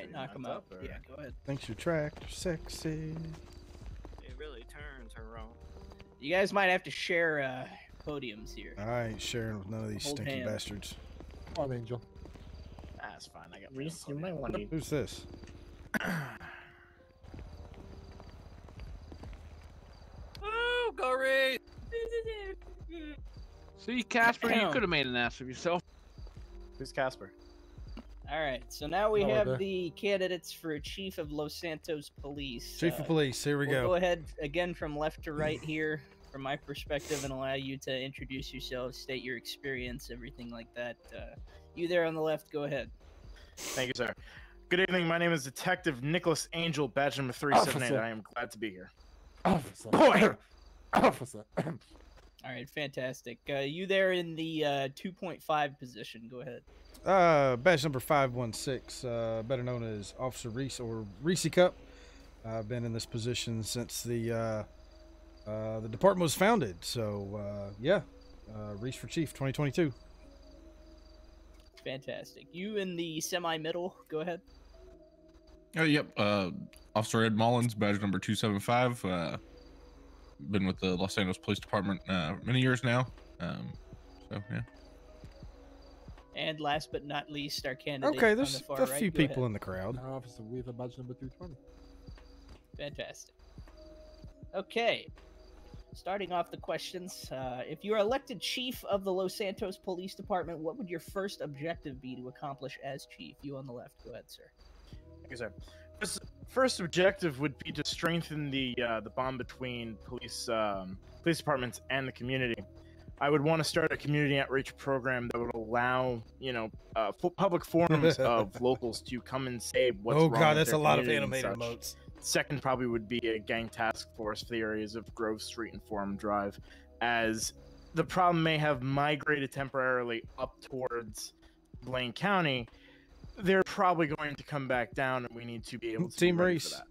right, knock him out. Or... Yeah, go ahead. Thinks your tractor sexy. It really turns her on. You guys might have to share podiums here. I ain't sharing with none of these Hold stinky hands. bastards. Come on, Angel. That's fine. I got Reese, you might want to. Who's this? Oh, go Reese! See, Casper, you could have made an ass of yourself. Who's Casper? All right, so now we Hello have there. the candidates for Chief of Los Santos Police. Chief of Police, here we We'll go. go ahead again from left to right here from my perspective and allow you to introduce yourselves, state your experience, everything like that. You there on the left, go ahead. Thank you, sir. Good evening. My name is Detective Nicholas Angel, badge number 378. Officer. I am glad to be here. Officer. Boy! Officer. All right, fantastic. You there in the 2.5 position, go ahead. Badge number 516, better known as Officer Reese or Reese Cup. I've been in this position since the department was founded. So, yeah, Reese for Chief 2022. Fantastic. You in the semi-middle, go ahead. Yep. Officer Ed Mullins, badge number 275. Been with the Los Angeles Police Department many years now. So, yeah. And last but not least, our candidate. Okay, on there's the far a right. few Go people ahead. in the crowd. Officer Weaver, badge number 220. Fantastic. Okay. Starting off the questions, if you are elected chief of the Los Santos Police Department, what would your first objective be to accomplish as chief? You on the left, go ahead, sir. Thank you, sir. First objective would be to strengthen the bond between police departments and the community. I would want to start a community outreach program that would allow, public forums of locals to come and say what's wrong. Oh god, with that's their a lot of community and animated such. emotes. Second probably would be a gang task force for the areas of Grove Street and Forum Drive, as the problem may have migrated temporarily up towards Blaine County. They're probably going to come back down, and we need to be able to Team be ready Reese. for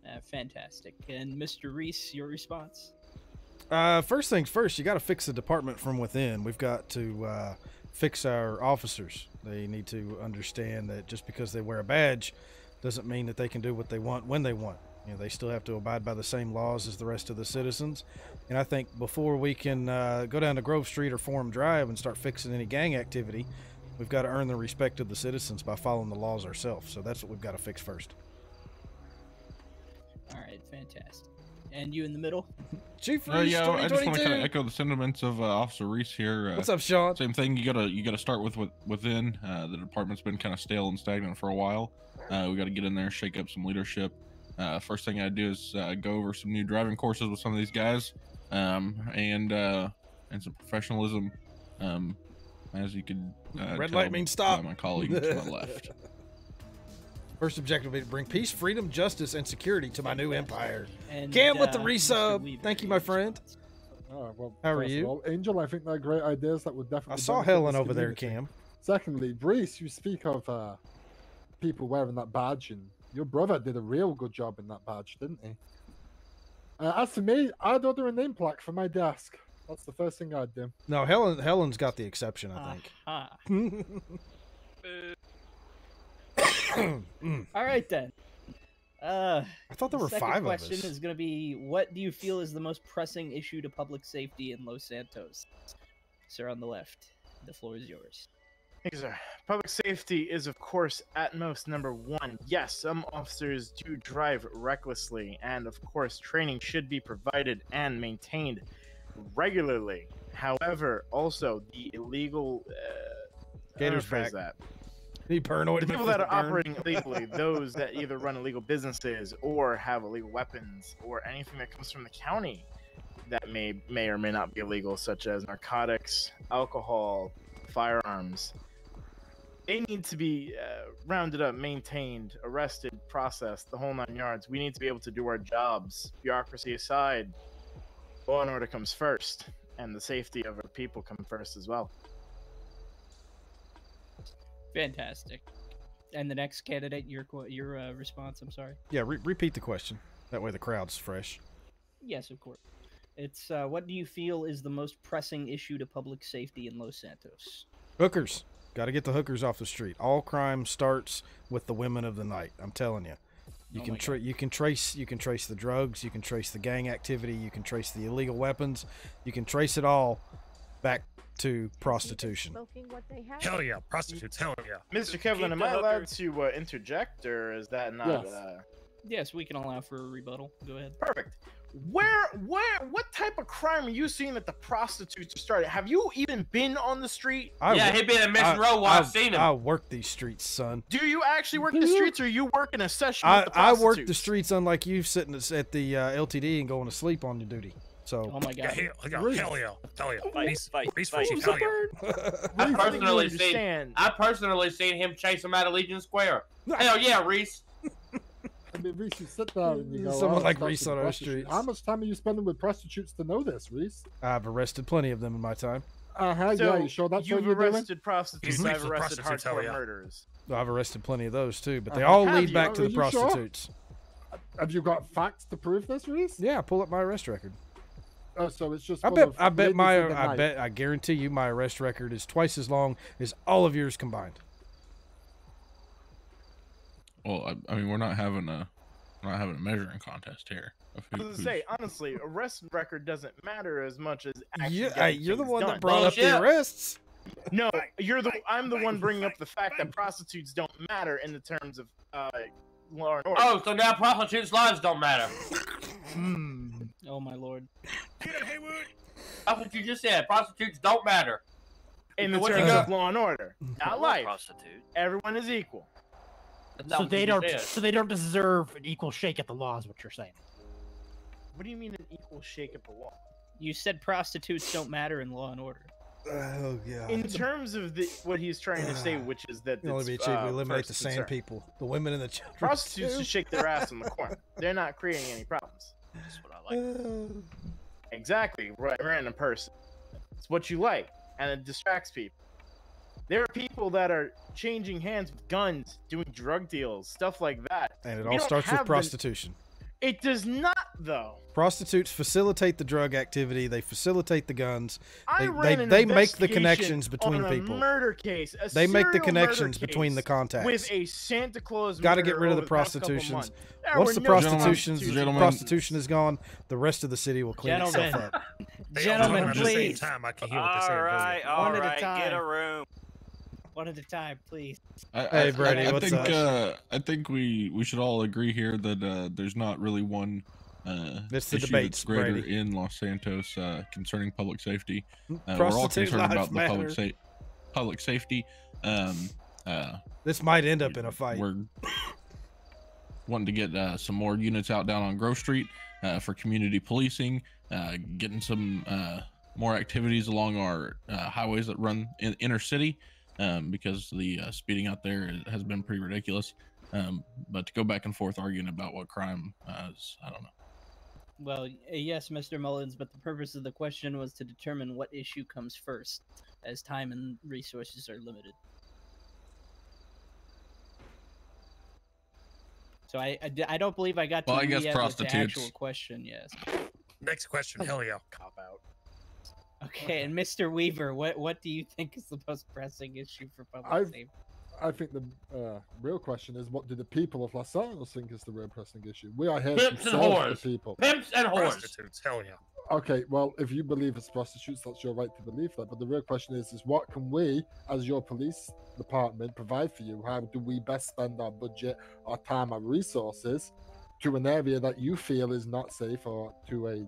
that. Fantastic. And Mr. Reese, your response? First things first, you got to fix the department from within. We've got to fix our officers. They need to understand that just because they wear a badge doesn't mean that they can do what they want when they want. You know, they still have to abide by the same laws as the rest of the citizens. And I think before we can go down to Grove Street or Forum Drive and start fixing any gang activity, we've got to earn the respect of the citizens by following the laws ourselves. So that's what we've got to fix first. All right, fantastic. And you in the middle? Chief Reese, Yeah, I just want to kind of 2022. echo the sentiments of Officer Reese here. What's up, Sean? Same thing. You gotta start with within. The department's been kind of stale and stagnant for a while. We got to get in there, shake up some leadership. First thing I do is go over some new driving courses with some of these guys, and some professionalism. As you could Red tell light means stop. by my colleague to my left. First objective will be to bring peace, freedom, justice, and security to my new empire. And, Cam with the Mr. resub. Weaver, Thank you, your my friend. response. Well, How are first of you? all, Angel, I think they're great ideas that would definitely. I saw benefit Helen this over there, community. Cam. Secondly, Reese, you speak of people wearing that badge, and your brother did a real good job in that badge, didn't he? As for me, I'd order a name plaque for my desk. That's the first thing I'd do. No, Helen's got the exception, I think. Aha. All right then. I thought there were Second 5 of question us. is going to be, what do you feel is the most pressing issue to public safety in Los Santos? Sir on the left, the floor is yours. Thank you, sir. Public safety is, of course, at most number 1. Yes, some officers do drive recklessly, and of course, training should be provided and maintained regularly. However, also the illegal Gator's rephrase back. that. Be paranoid. The people about that are the burn. operating illegally, those that either run illegal businesses or have illegal weapons or anything that comes from the county that may or may not be illegal, such as narcotics, alcohol, firearms. They need to be rounded up, maintained, arrested, processed, the whole 9 yards. We need to be able to do our jobs. Bureaucracy aside, law and order comes first, and the safety of our people come first as well. Fantastic. And the next candidate, your response, I'm sorry. Yeah, repeat the question. That way the crowd's fresh. Yes, of course. It's, what do you feel is the most pressing issue to public safety in Los Santos? Hookers. Got to get the hookers off the street. All crime starts with the women of the night. I'm telling you. You can trace the drugs, you can trace the gang activity, you can trace the illegal weapons, you can trace it all back to prostitution. Hell yeah, prostitutes. Hell yeah. Mr. Kevlin, am I allowed to interject, or is that not? Yes. Yes, we can allow for a rebuttal. Go ahead. Perfect. What type of crime are you seeing that the prostitutes are starting? Have you even been on the street? He been in Mission Row while I've seen him. I work these streets, son. Do you actually work the streets, or you work in a session with the I prostitutes? work the streets, unlike you sitting at the LTD and going to sleep on your duty. So. Oh my God. Hell yeah. Fight. I I personally seen him chase him out of Legion Square. Hell yeah, Reese. I mean, Reese, you sit there and you go, Someone "Oh, like stop Reese with on our prostitutes." streets. How much time are you spending with prostitutes to know this, Reese? I've arrested plenty of them in my time. So Yeah, you sure that's what you've you're doing? arrested prostitutes. He's I've sleeps with arrested prostitutes, hell hardcore yeah. murderers. I've arrested plenty of those too, but they Have all you? lead back to Are the you sure? prostitutes. Have you got facts to prove this, Reese? Yeah, pull up my arrest record. Oh, so it's just. I full of bet ladies in the night. I guarantee you my arrest record is twice as long as all of yours combined. Well, I mean, we're not having a measuring contest here. Of I was who's- gonna say, honestly, arrest record doesn't matter as much as actually You're getting the things one done. that brought up the Bullshit. arrests. No, I'm the one bringing up the fact that prostitutes don't matter in the terms of law and order. Oh, so now prostitutes' lives don't matter. Oh my Lord. That's what you just said. Prostitutes don't matter. in the What you terms got? of law and order, not life. Prostitute. Everyone is equal. That's not So what they you don't. said. So they don't deserve an equal shake at the law, is what you're saying. What do you mean an equal shake at the law? You said prostitutes don't matter in Law and Order. Oh yeah. In terms of what he's trying to say, which is that You only it's, be achieved to eliminate the first sand concern. people, the women and the children. Prostitutes too. just shake their ass in the corner. They're not creating any problems. That's what I like. Exactly, right, random person. It's what you like, and it distracts people. There are people that are changing hands with guns, doing drug deals, stuff like that. And it You all don't starts with have prostitution. It does not, though. Prostitutes facilitate the drug activity. They facilitate the guns. I They ran an they make the investigation connections between on a people. murder case. They make the serial connections murder between the case contacts. With a Santa Claus. Got to murder get rid of over the past couple prostitutions. months. There Once were the no Gentlemen. prostitution is gone, the rest of the city will clean itself Gentlemen. up. Gentlemen, at the same please. time, I can hear what they're saying. All right, all One at a right, get a time. room. One at a time, please. Hey, Brady, what's think, up? I think we should all agree here that there's not really one It's the issue debates, that's greater Brady. in Los Santos concerning public safety. We're all Prostitute concerned lives about the matter. public safety. This might end up in a fight. We're wanting to get some more units out down on Grove Street for community policing, getting some more activities along our highways that run in inner city, because the speeding out there has been pretty ridiculous. But to go back and forth arguing about what crime is, I don't know. Well, yes, Mr. Mullins, but the purpose of the question was to determine what issue comes first, as time and resources are limited. So I don't believe I got to Well, I guess yet with the prostitutes. actual question, yes. Next question, hell yeah. Cop out. Okay, and Mr. Weaver, what do you think is the most pressing issue for public safety? I think the real question is, what do the people of Los Santos think is the real pressing issue? We are here Pimps to and serve whores. the people. Pimps and whores. Prostitutes, hell yeah. Okay, well, if you believe it's prostitutes, that's your right to believe that. But the real question is what can we, as your police department, provide for you? How do we best spend our budget, our time, our resources to an area that you feel is not safe, or to a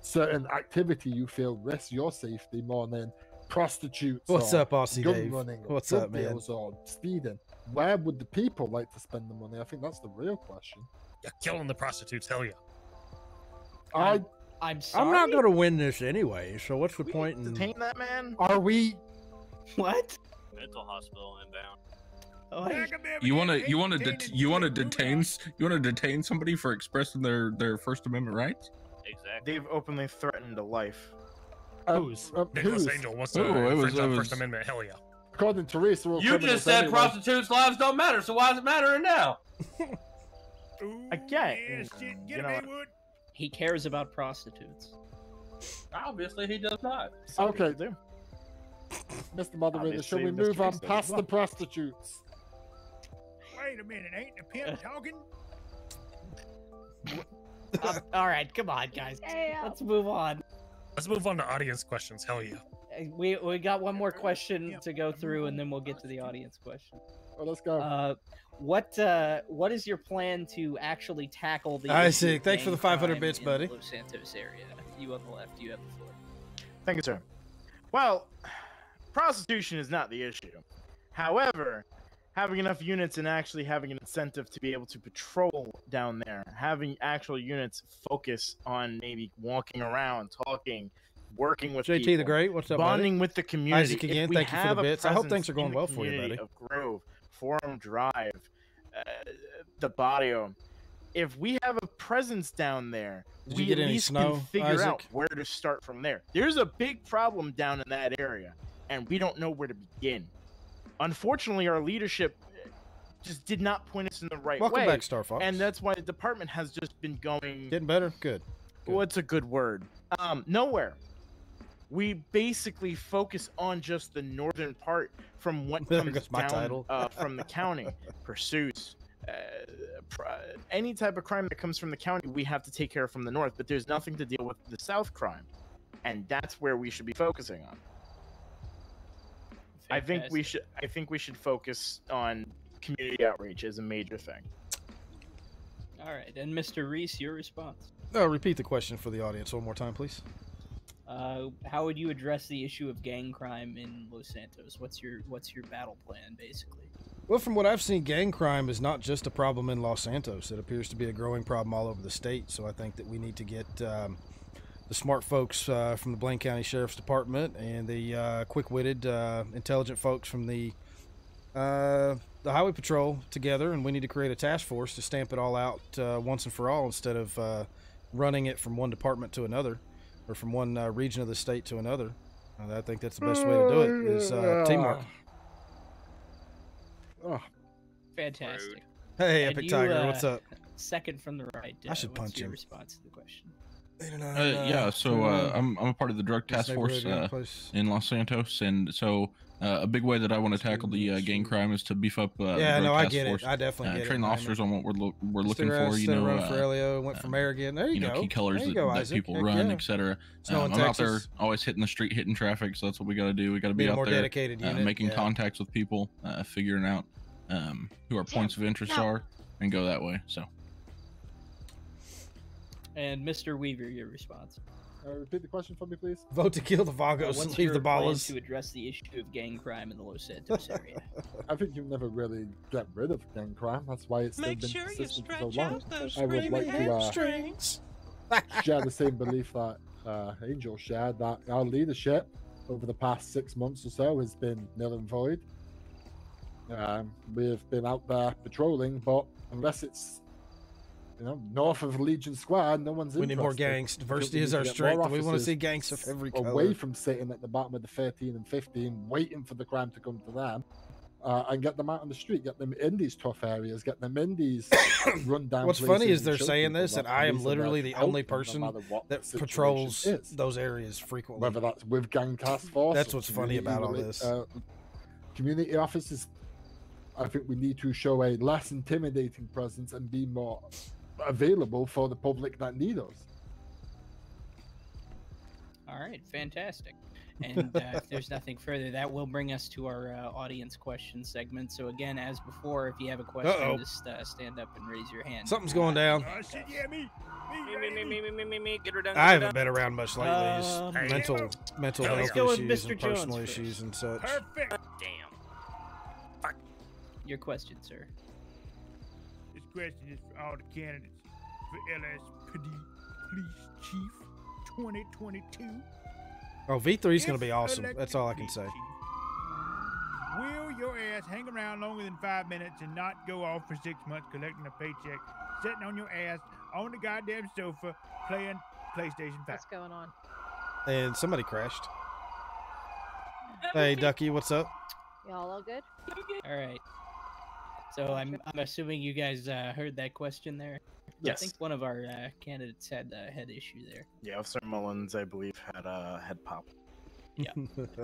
certain activity you feel risks your safety more than prostitutes? What's or up, Aussie gun Dave? running, or What's drug up, man? deals, or speeding? Where would the people like to spend the money? I think that's the real question. Yeah, killing the prostitutes, hell yeah. I'm sorry. I'm not going to win this anyway, so what's the point in... Detain that man? Are we? What? Mental hospital inbound. Oh, You want to detain somebody for expressing their First Amendment rights? Exactly. They've openly threatened a life. Who's? Nicholas Who's? Angel wants Oh, to it was- infringe on it First was- Amendment, hell yeah. According to Reese, we're all You criminals just said anyway. prostitutes' lives don't matter, so why is it mattering now? Again, you know, he cares about prostitutes. Obviously, he does not. some Okay. people do. Mr. Moderator, shall Obviously, we Mr. move on Reese does. past the prostitutes? Wait a minute, ain't the pimp talking? All right, come on, guys. Let's move on. Let's move on to audience questions. Hell yeah. We got one more question to go through, and then we'll get to the audience question. Oh, let's go. What is your plan to actually tackle the? Isaac, thanks for the 500 bits, in buddy. the Los Santos area. You on the left. You have the floor. Thank you, sir. Well, prostitution is not the issue. However, having enough units and actually having an incentive to be able to patrol down there, having actual units focus on maybe walking around, talking, working with JT people, the Great, what's up, bonding buddy? with the community. Isaac again, If we thank you for have the a bits. I hope presence things are going in the well for you, community buddy. Of Grove, Forum Drive, the Barrio. If we have a presence down there, Did you we get at any least snow, can figure out Isaac? where to start from there. There's a big problem down in that area, and we don't know where to begin. Unfortunately, our leadership just did not point us in the right Welcome way. back, Star Fox. And that's why the department has just been going... Getting better? Good. What's a good word? Nowhere. We basically focus on just the northern part from what There comes goes my down title. from the county. Pursuits, any type of crime that comes from the county, we have to take care of from the north. But there's nothing to deal with the south crime, and that's where we should be focusing on. I think we should focus on community outreach as a major thing. All right, and Mr. Reese, your response. Repeat the question for the audience one more time, please. How would you address the issue of gang crime in Los Santos? What's your battle plan, basically? Well, from what I've seen, gang crime is not just a problem in Los Santos. It appears to be a growing problem all over the state. So I think that we need to get the smart folks from the Blaine County Sheriff's Department and the quick-witted, intelligent folks from the Highway Patrol together, and we need to create a task force to stamp it all out once and for all instead of running it from one department to another or from one region of the state to another. I think that's the best way to do it is teamwork. Oh, fantastic. Hey, And Epic you, Tiger, what's up? Second from the right. I should what's punch your him. response to the question? Yeah, so I'm a part of the drug task force in Los Santos, and so a big way that I want to tackle the gang crime is to beef up the drug I task get force. it. I definitely get it. Train the officers on what we're looking for. You know, running for Elio, went for mayor again. There you go. Key colors There you that, go, that Isaac. people Heck run, yeah. etc. Snow in I'm out there Texas. always hitting the street, hitting traffic. So that's what we got to do. We got to be Be a out more there, dedicated unit, making yeah. contacts with people, figuring out who our points of interest are, and go that way. So. And Mr. Weaver, your response. Repeat the question for me, please. Vote to kill the Vagos What's and leave your the plan ballers. to address the issue of gang crime in the Los Santos area? I think you never really get rid of gang crime. That's why it's still been persistent for so long. I would like to share the same belief that Angel shared, that our leadership over the past 6 months or so has been nil and void. We've been out there patrolling, but unless it's north of Legion Square, no one's We interested. need more gangs. Diversity is our strength. We want to see gangs of every color. Away from sitting at the bottom of the 13 and 15, waiting for the crime to come to them, and get them out on the street, get them in these tough areas, get them in these rundown. What's funny places is they're and show saying people this, and that I am police are there literally to the help only them, no person matter what that the situation patrols is. those areas frequently. Whether that's with gang task force. That's or what's funny about all this. Community officers, I think we need to show a less intimidating presence and be more available for the public that need us. All right, fantastic. And if there's nothing further, that will bring us to our audience question segment. So again, as before, if you have a question, just stand up and raise your hand. Something's going down. Oh, shit, yeah, me. Get her done. I haven't been around much lately. Just mental let's health go with issues Mr. and Jones personal first. issues and such. Perfect. Damn. Your question, sir. This question is for all the candidates for LSPD Police Chief 2022. Oh, V3 is going to be If awesome. elected That's all I can police say. chief, will your ass hang around longer than 5 minutes and not go off for 6 months collecting a paycheck, sitting on your ass on the goddamn sofa playing PlayStation 5? What's going on? And somebody crashed. Hey, Ducky, what's up? Y'all all good? All right. So I'm assuming you guys heard that question there. Yes. I think one of our candidates had issue there. Yeah, Officer Mullins, I believe, had pop. Yeah.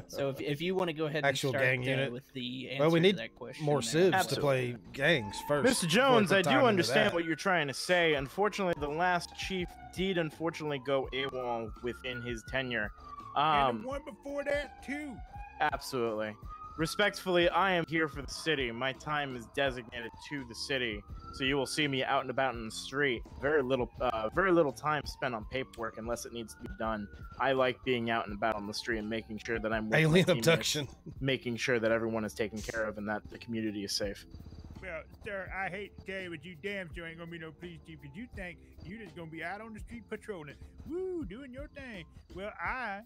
So if you want to go ahead and Actual start gang unit. with the answer Well, we to need that question, more then. civs to play gangs first. Mr. before Jones, we I put do time into understand that. what you're trying to say. Unfortunately, the last chief did unfortunately go AWOL within his tenure. And the one before that, too. Absolutely. Respectfully, I am here for the city. My time is designated to the city, so you will see me out and about in the street. Very little time spent on paperwork unless it needs to be done. I like being out and about on the street and making sure that I'm with my Alien teammates, abduction. making sure that everyone is taken care of and that the community is safe. Well, sir, I hate to tell you, but you damn sure ain't gonna be no police chief because you think you just gonna be out on the street patrolling, woo, doing your thing. Well, I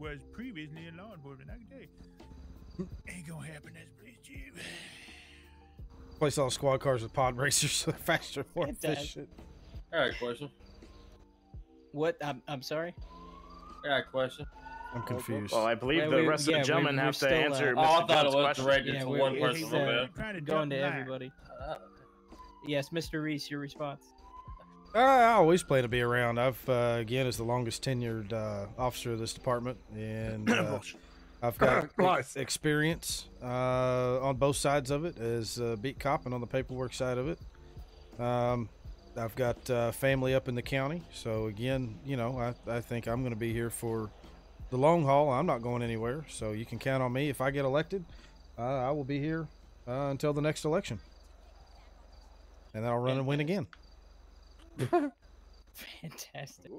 was previously in law enforcement. I can tell you, ain't gonna happen as police chief. Place all squad cars with pod racers so they're faster, more It does. efficient. I got a question. What? I'm sorry. I got a question. I'm confused. Well, I believe Well, the rest of the gentlemen have to answer. Oh, I Mr. thought it Jones' was question. directed Yeah, to we're- one he's, person. My bad. Trying to Going jump to the line. everybody. Yes, Mr. Reese, your response. I always plan to be around. I've again as the longest tenured officer of this department, and I've got experience on both sides of it as beat cop and on the paperwork side of it. I've got family up in the county, so again, you know, I think I'm going to be here for the long haul. I'm not going anywhere, so you can count on me. If I get elected, I will be here until the next election, and then I'll run and win again. Fantastic.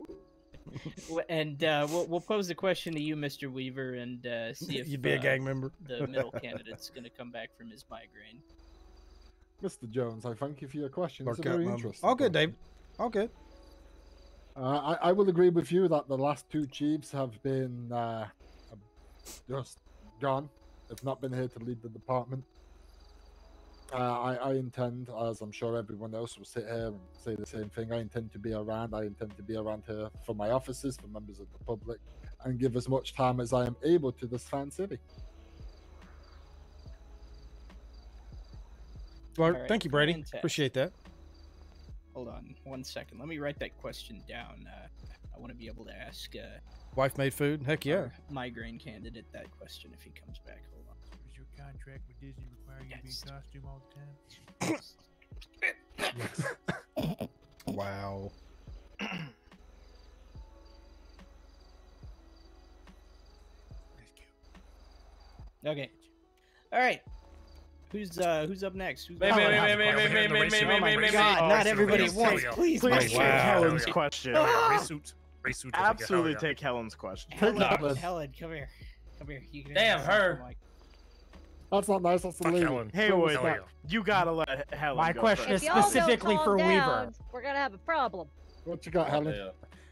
And we'll pose the question to you, Mr. Weaver, and see if You'd be a gang member. the middle candidate's going to come back from his migraine. Mr. Jones, I thank you for your question. It's a Work out, very Mum. interesting. All good, question. David. All good. I will agree with you that the last two chiefs have been just gone. Have not been here to lead the department. I intend, as I'm sure everyone else will sit here and say the same thing, I intend to be around. I intend to be around here for my officers, for members of the public, and give as much time as I am able to this fine city. Well, All right, thank you, Brady. fantastic. Appreciate that. Hold on 1 second. Let me write that question down. I want to be able to ask Wife made food. Heck yeah. our migraine candidate that question if he comes back. Hold on. Does your contract with Disney require you to be Yes. in costume all the time? Wow. That's cute. Okay. All right. Who's up next? Who's Me, oh me, me, my me, me, me, me, me, me, oh my me, me, God! me. Not everybody at race once, suit. please. Please Oh, take wow. Helen's Yeah. question. Race suits. Race suits. Absolutely Hell yeah. take Helen's question. Take that, Helen, man. Helen, come here. Come here. You can Damn, ask her. the mic. That's not nice. That's a Fuck lady. Helen. Haywood, Hell yeah. you gotta let Helen My go question first. is If y'all specifically don't for calm Weaver. down, we're gonna have a problem. What you got, Helen? Yeah.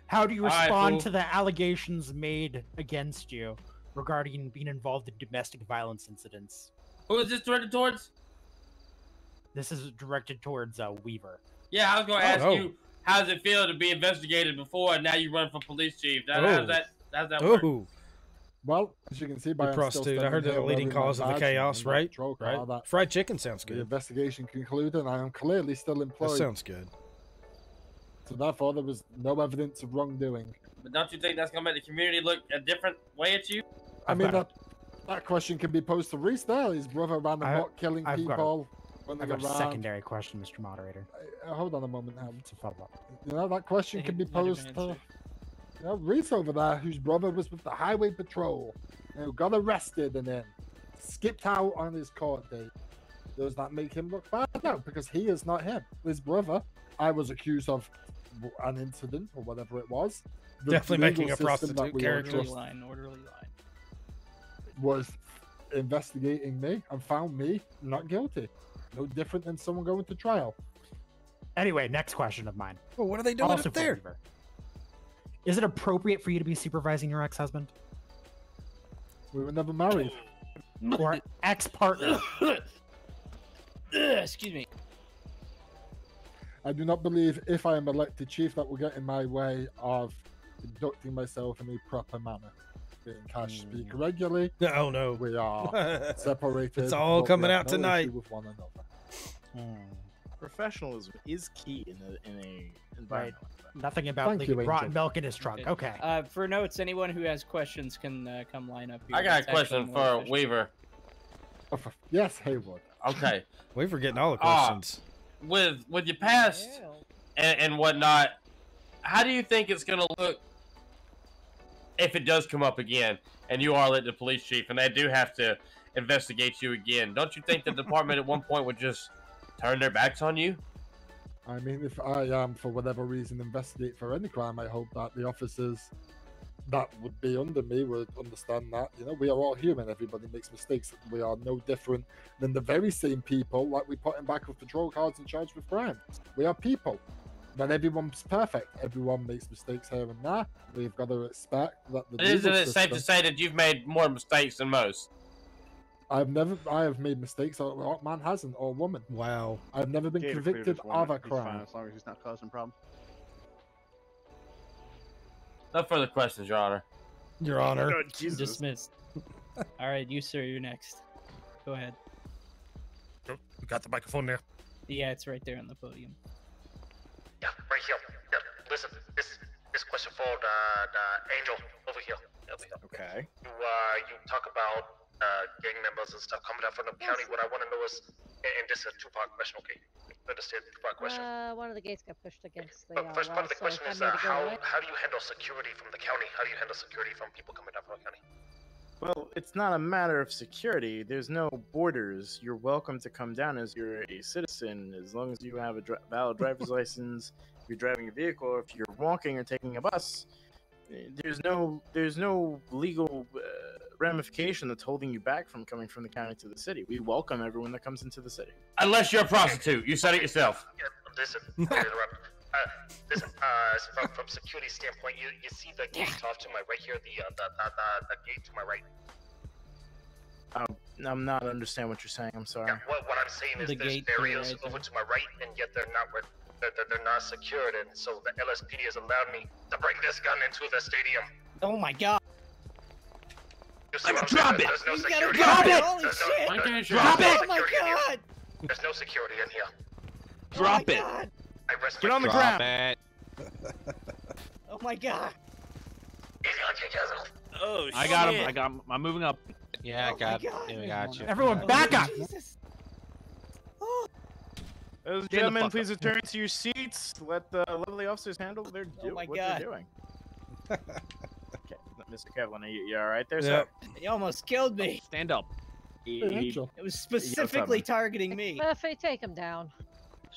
How do you All right, respond fool. to the allegations made against you regarding being involved in domestic violence incidents? Who is this directed towards? This is directed towards Weaver. Yeah, I was gonna ask no. you, how does it feel to be investigated before and now you run for police chief? Oh. How's that work? Ooh, Well, as you can see by the I'm still prostitute. I standing heard they're the here leading wearing my cause of the badge and chaos, my right? patrol car, Right. that Fried chicken sounds the good. investigation concluded, and I am clearly still That employed. sounds good. So therefore, there was no evidence of wrongdoing. But don't you think that's gonna make the community look a different way at you? I mean, that question can be posed to Reese there. His brother ran I- amok, killing I've got a- people, I running got a around. secondary question, Mr. Moderator. Hold on a moment, Ham. It's a follow-up. You know, that question Let can be him answer. posed to Reese over there, whose brother was with the highway patrol, and who got arrested and then skipped out on his court date. Does that make him look bad? No, because he is not him. His brother, I was accused of an incident or whatever it was. The Definitely legal making a system that prostitute we all character. Orderly trust line. Orderly line. was investigating me and found me not guilty. No different than someone going to trial. Anyway, next question of mine. Well, what are they doing Also up for there? Weaver. Is it appropriate for you to be supervising your ex-husband We were never married. or ex-partner? Excuse me. I do not believe if I am elected chief that will get in my way of conducting myself in a proper manner. Me and Cash speak regularly. Oh no. We are separated. It's all but we coming have out no tonight. issue with one another. Professionalism is key in a environment. Nothing about Thank you, leaving rotten Angel. milk in his trunk. Okay. For notes, anyone who has questions can come line up here. I got a It's actually question more for efficient. Weaver. Yes, Haywood. Okay. We're forgetting all the questions. With your past and whatnot, how do you think it's gonna look if it does come up again and you are elected police chief and they do have to investigate you again? Don't you think the department at one point would just turn their backs on you? I mean, if I am, for whatever reason, investigate for any crime, I hope that the officers that would be under me would understand that, you know, we are all human. Everybody makes mistakes. We are no different than the very same people like we put in back of patrol cars and charged with crime. We are people. Not everyone's perfect. Everyone makes mistakes here and there. We've got to expect that the Isn't legal it safe to system- say that you've made more mistakes than most? I have made mistakes, or man hasn't, or woman. Wow. I've never been convicted of a crime. As long as he's not causing problems. No further questions, Your Honor. Your Honor. Oh, Jesus. Dismissed. All right, you sir, you're next. Go ahead. Oh, we got the microphone there. Yeah, it's right there on the podium. Yeah, right here. Yeah, listen, this question for the angel over here. Okay. You talk about gang members and stuff coming out from the county. What I want to know is, and this is a two-part question, okay? Understand two-part question. One of the gates got pushed against the First part of the wall, so question if is, I need to go how away- do you handle security from the county? How do you handle security from people coming down from the county? Well, it's not a matter of security. There's no borders. You're welcome to come down as you're a citizen, as long as you have a valid driver's license. If you're driving a vehicle, or if you're walking or taking a bus, there's no legal ramification that's holding you back from coming from the county to the city. We welcome everyone that comes into the city. Unless you're a prostitute. You said it yourself. Yeah, listen, listen, from security standpoint, you see the gate off to my right here, the gate to my right. I'm not understand what you're saying. I'm sorry. Yeah, what I'm saying is The there's gate to the barriers right over there. to my right, and yet they're not secured, and so the LSPD has allowed me to bring this gun into the stadium. Oh my god. You see what I'm Drop saying? it! There's no You gotta security. drop in it! here. Holy There's shit! Why can't you there's drop no it? Oh my security in here. god! There's no security in here. Drop it! I rest Get my on the case. ground. it. Oh my god! Easy on you, Jizzle. Oh, shit. I got him. I'm moving up. Yeah, I Oh my got, God. yeah, we got you. Everyone, back up! Jesus. Ladies and the gentlemen, fuck please return to your seats. Let the lovely officers handle their my what God. they're doing. Okay, Mr. Kevlin, are you all right there, Yep. sir? You almost killed me. Stand up. Hey, Angel. It was specifically me. targeting me. Murphy, take him down.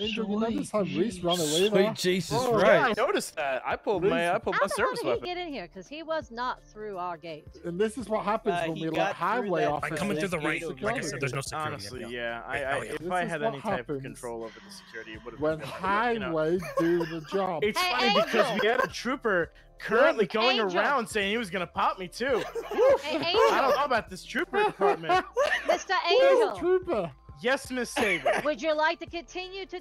Angel, you notice how Reese ran away Sweet there? Jesus, Oh, right. yeah, I noticed that. I pulled my How service the hell did he weapon. get in here? Because he was not through our gate. And this is what happens when he we got let through highway that- off. By coming through the right, like I said, there's no security. Honestly, yeah. This If I is had what any type of happens control over the security, it would have When been highway do the job. It's Hey, funny because Angel! we had a trooper currently going Angel! around saying he was gonna pop me too. Hey, I Angel! don't know about this trooper department. Mr. Where's the Angel! trooper? Yes, Miss Saber. Would you like to continue to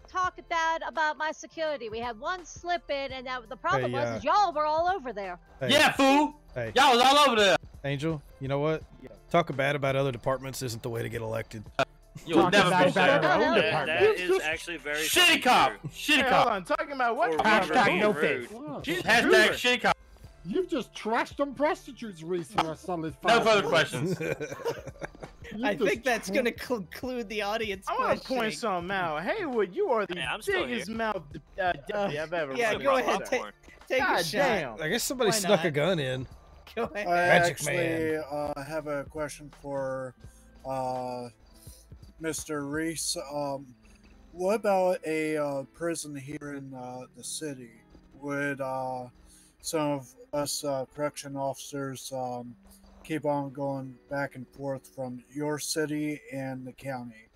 talk bad about my security? We had one slip in, and the problem Hey, was y'all were all over there. Hey, Yeah, fool! hey, Y'all was all over there. Angel, you know what? Talking bad about other departments isn't the way to get elected. You'll Talking never bad be about there. our own That- department. That is actually very Shitty cop! Shitty Hey, hold cop! on. Talking about what? Or Hashtag being no rude. faith. Wow. She's Hashtag trooper. shitty cop. You've just trashed on prostitutes, Reese, for a solid No 5 further minutes. questions. You've I just think that's tra- going to conclude the audience I want to point questioning. something out. Haywood, you are the Hey, I'm still biggest mouth deputy I've ever yeah, run go across. ahead. Take a God shot. damn. I guess somebody Why snuck a not? gun in. Go ahead. I Magic actually have a question for Mr. Reese. What about a prison here in the city? Would some of us correction officers keep on going back and forth from your city and the county?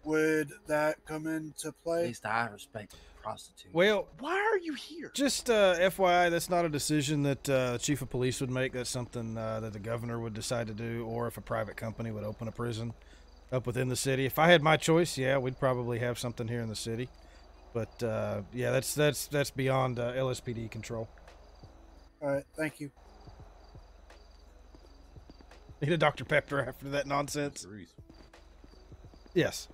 Would that come into play? At least I respect prostitute. Well, Why are you here? just FYI, that's not a decision that chief of police would make. That's something that the governor would decide to do, or if a private company would open a prison up within the city. If I had my choice, yeah, we'd probably have something here in the city. But yeah, that's beyond LSPD control. All right, thank you. Need a Dr. Pepper after that nonsense. Yes.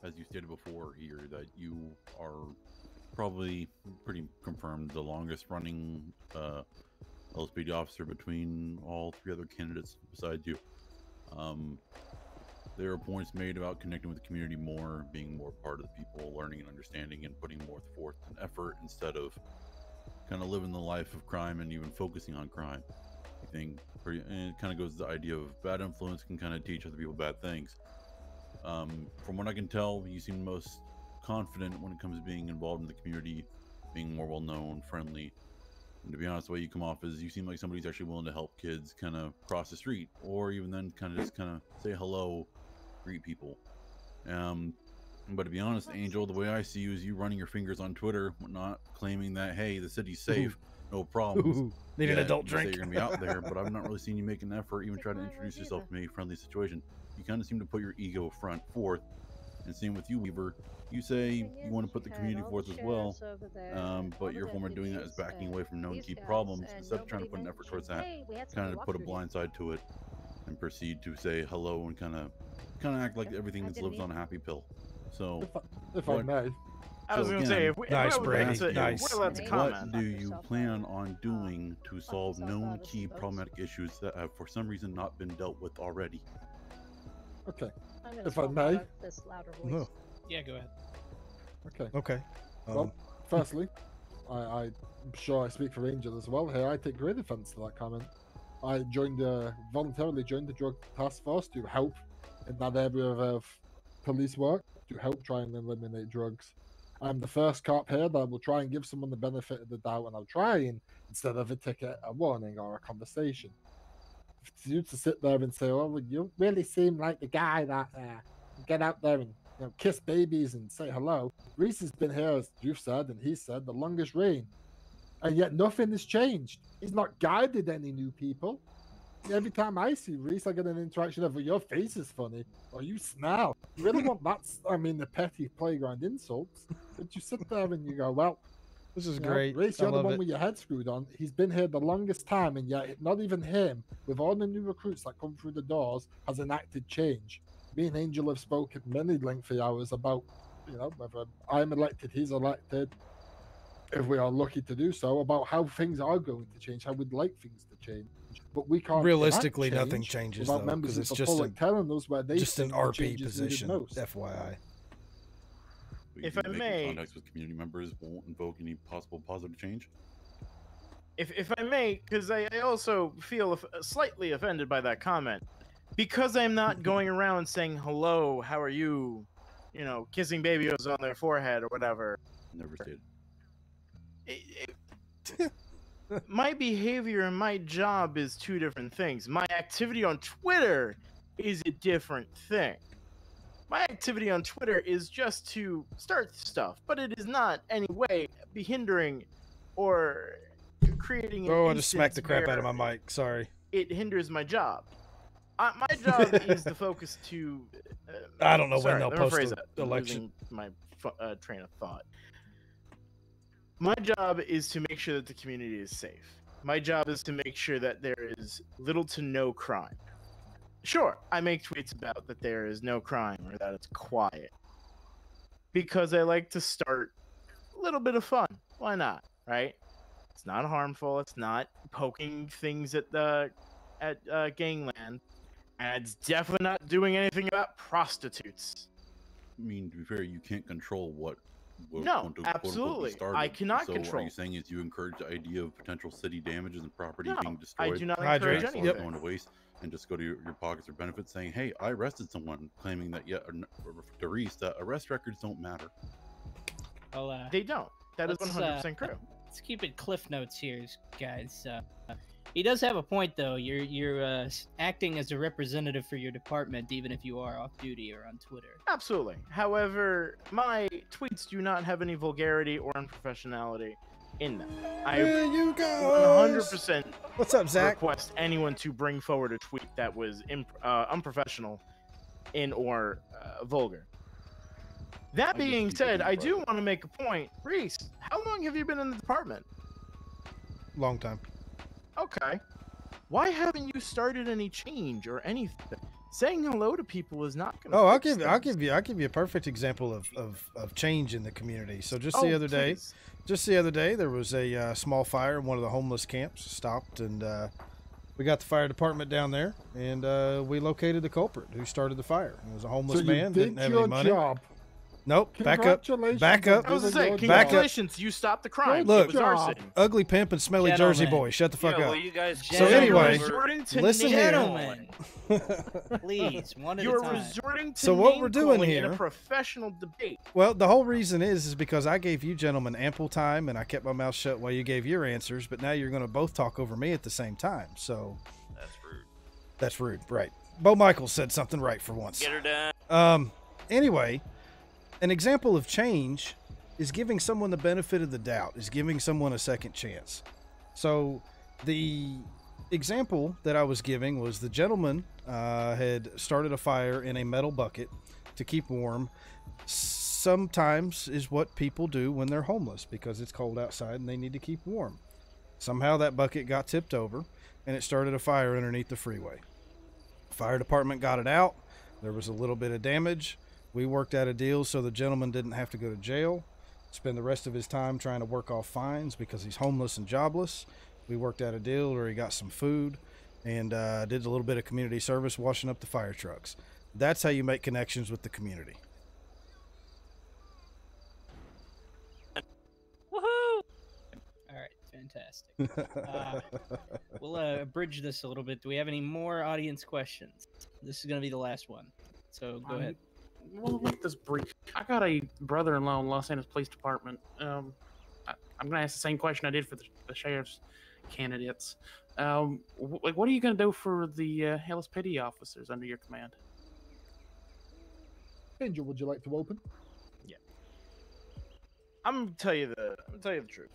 As you stated before here, that you are probably pretty confirmed the longest running LSPD officer between all 3 other candidates besides you. There are points made about connecting with the community more, being more part of the people, learning and understanding, and putting more forth an effort instead of kind of living the life of crime and even focusing on crime. I think and it kind of goes to the idea of bad influence can kind of teach other people bad things. From what I can tell, you seem most confident when it comes to being involved in the community, being more well-known, friendly. And to be honest, the way you come off is you seem like somebody who's actually willing to help kids kind of cross the street, or even then kind of say hello, greet people. But to be honest, Angel, the way I see you is you running your fingers on Twitter, not claiming that, hey, the city's safe, no problems. Need an adult you say drink. You're gonna be out there, but I've not really seen you make an effort, even try to introduce yourself to me, friendly situation. You kind of seem to put your ego forth, and same with you, Weaver. You say you want to put the community forth as well, but your form of doing that is backing away from known key problems instead of trying to put an effort towards that. Kind of put a blind side to it and proceed to say hello and kind of act like everything lives on a happy pill. So, if I may, I was going to say, nice, Brady. Nice. What do you plan on doing to solve known key problematic issues that have, for some reason, not been dealt with already? Okay. If I may. No. Yeah, go ahead. Okay. Okay. Well, firstly, I'm sure I speak for Angel as well here. I take great offense to that comment. I voluntarily joined the drug task force to help in that area of police work, to help try and eliminate drugs. I'm the first cop here that will try and give someone the benefit of the doubt, and I'll try and, instead of a ticket, a warning or a conversation. For you to sit there and say, "Oh, you really seem like the guy that get out there and kiss babies and say hello." Reese has been here, as you've said, and he said, the longest reign, and yet nothing has changed. He's not guided any new people. Every time I see Reese, I get an interaction of, "Your face is funny," or "You smell." You really want that? I mean, the petty playground insults. But you sit there and you go, "Well, this is great. Reese, you're the one with your head screwed on. He's been here the longest time, and yet not even him, with all the new recruits that come through the doors, has enacted change." Me and Angel have spoken many lengthy hours about, whether I'm elected, he's elected, if we are lucky to do so, about how things are going to change, how we'd like things to change. But we can't. Realistically, nothing changes though, because it's just an RP position. FYI. If I may, contacts with community members won't invoke any possible positive change. If I may, because I also feel slightly offended by that comment, because I'm not going around saying hello, how are you, kissing babies on their forehead or whatever. Never did. My behavior and my job is two different things. My activity on Twitter is a different thing. My activity on Twitter is just to start stuff, but it is not any way be hindering or creating an I just smacked the crap out of my mic. Sorry. It hinders my job. My job is to focus to... I don't know when they'll post the election. My train of thought. My job is to make sure that the community is safe. My job is to make sure that there is little to no crime. Sure, I make tweets about that there is no crime or that it's quiet, because I like to start a little bit of fun. Why not, right? It's not harmful. It's not poking things at gangland, and it's definitely not doing anything about prostitutes. I mean, to be fair, you can't control what no, absolutely. I cannot control. What are you saying is you encourage the idea of potential city damages and property being destroyed? I do not encourage anything. Going to waste and just go to your pockets or benefits saying, "Hey, I arrested someone," claiming that to Reese, that arrest records don't matter. Well, they don't. That is 100% true. Let's keep it cliff notes here, guys. He does have a point, though. You're acting as a representative for your department, even if you are off duty or on Twitter. Absolutely. However, my tweets do not have any vulgarity or unprofessionality in them. I 100% What's up, Zach? request anyone to bring forward a tweet that was unprofessional or vulgar. That being said, I do want to make a point. Reese, how long have you been in the department? Long time. Okay. Why haven't you started any change or anything? Saying hello to people is not going to. Oh, I'll give you a perfect example of change in the community. So just the other day, there was a small fire in one of the homeless camps. Stopped, and we got the fire department down there, and we located the culprit who started the fire. It was a homeless man. Didn't have any money. Job. Nope. Back up. I was gonna say, congratulations, you stopped the crime. Look, it was arson. Ugly pimp and smelly Jersey boy. Shut the fuck up. Well, you guys So anyway, listen here. Please, one at a You're time. resorting to So what we're doing here in a professional debate. Well, the whole reason is because I gave you gentlemen ample time and I kept my mouth shut while you gave your answers, but now you're going to both talk over me at the same time. So That's rude. that's rude, right? Bo Michaels said something right for once. Get her done. Anyway, an example of change is giving someone the benefit of the doubt, is giving someone a second chance. So the example that I was giving was the gentleman had started a fire in a metal bucket to keep warm. Sometimes is what people do when they're homeless because it's cold outside and they need to keep warm. Somehow that bucket got tipped over and it started a fire underneath the freeway. Fire department got it out. There was a little bit of damage. We worked out a deal so the gentleman didn't have to go to jail, spend the rest of his time trying to work off fines because he's homeless and jobless. We worked out a deal where he got some food and did a little bit of community service, washing up the fire trucks. That's how you make connections with the community. Woohoo! All right, fantastic. We'll bridge this a little bit. Do we have any more audience questions? This is going to be the last one. So go ahead. We'll make this brief. I got a brother-in-law in Los Angeles Police Department. I'm going to ask the same question I did for the sheriff's candidates. What are you going to do for the LSPD officers under your command? Angel, would you like to open? Yeah. I'm gonna tell you the truth.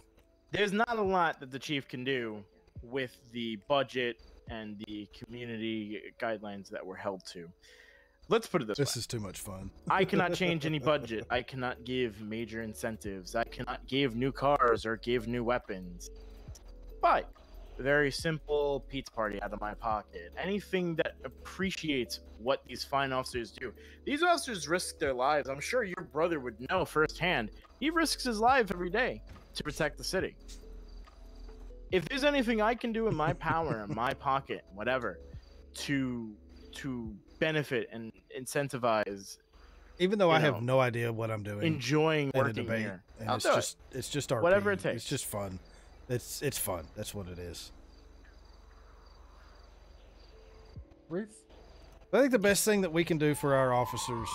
There's not a lot that the chief can do with the budget and the community guidelines that we're held to. Let's put it this way. This is too much fun. I cannot change any budget. I cannot give major incentives. I cannot give new cars or give new weapons. But a very simple pizza party out of my pocket. Anything that appreciates what these fine officers do. These officers risk their lives. I'm sure your brother would know firsthand. He risks his life every day to protect the city. If there's anything I can do in my power, in my pocket, whatever, to benefit and incentivize, even though I have no idea what I'm doing, enjoying working here, and it's just RP. Whatever it takes. It's just fun. It's fun. That's what it is. Reese? I think the best thing that we can do for our officers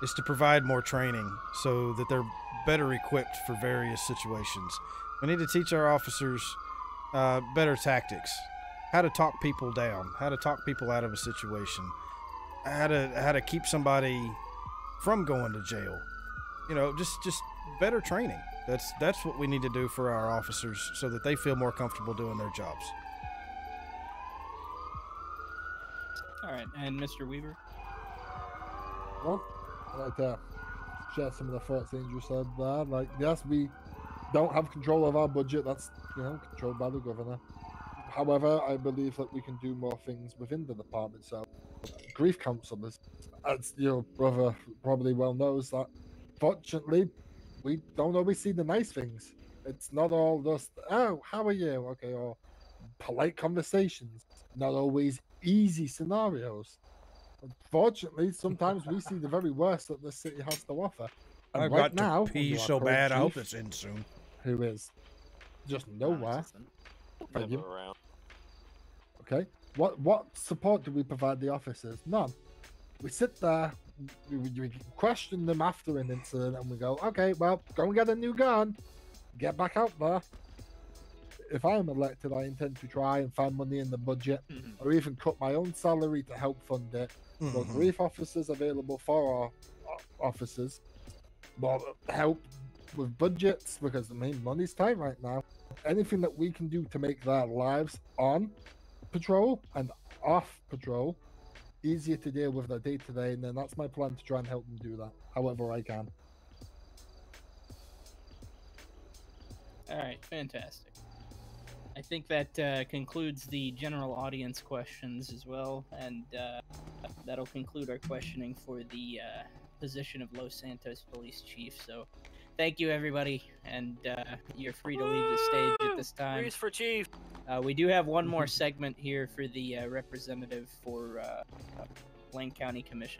is to provide more training so that they're better equipped for various situations. We need to teach our officers better tactics, how to talk people down, how to talk people out of a situation, how to keep somebody from going to jail. You know, just better training. That's what we need to do for our officers so that they feel more comfortable doing their jobs. All right, and Mr. Weaver? Well, I'd like to share some of the thoughts Angel said there. Like, yes, we don't have control of our budget. That's, controlled by the governor. However, I believe that we can do more things within the department. So, grief counselors, as your brother probably well knows, that fortunately, we don't always see the nice things. It's not all just, oh, how are you? Okay, or polite conversations. Not always easy scenarios. Unfortunately, sometimes we see the very worst that the city has to offer. And I've right got now, to pee under our so current bad. I hope chief, it's in soon. Who is just nowhere. Thank you. Okay. What support do we provide the officers? None. We sit there, we question them after an incident, and we go, okay, well, go and get a new gun. Get back out there. If I am elected, I intend to try and find money in the budget, or even cut my own salary to help fund it. More grief officers available for our officers. More help with budgets, because the main money's tight right now. Anything that we can do to make their lives on patrol and off patrol easier to deal with their day-to-day, and then that's my plan to try and help them do that however I can. All right, fantastic. I think that concludes the general audience questions as well, and that'll conclude our questioning for the position of Los Santos Police Chief. So, thank you, everybody, and you're free to leave the stage at this time. Freeze for Chief. We do have one more segment here for the representative for Blaine County Commission.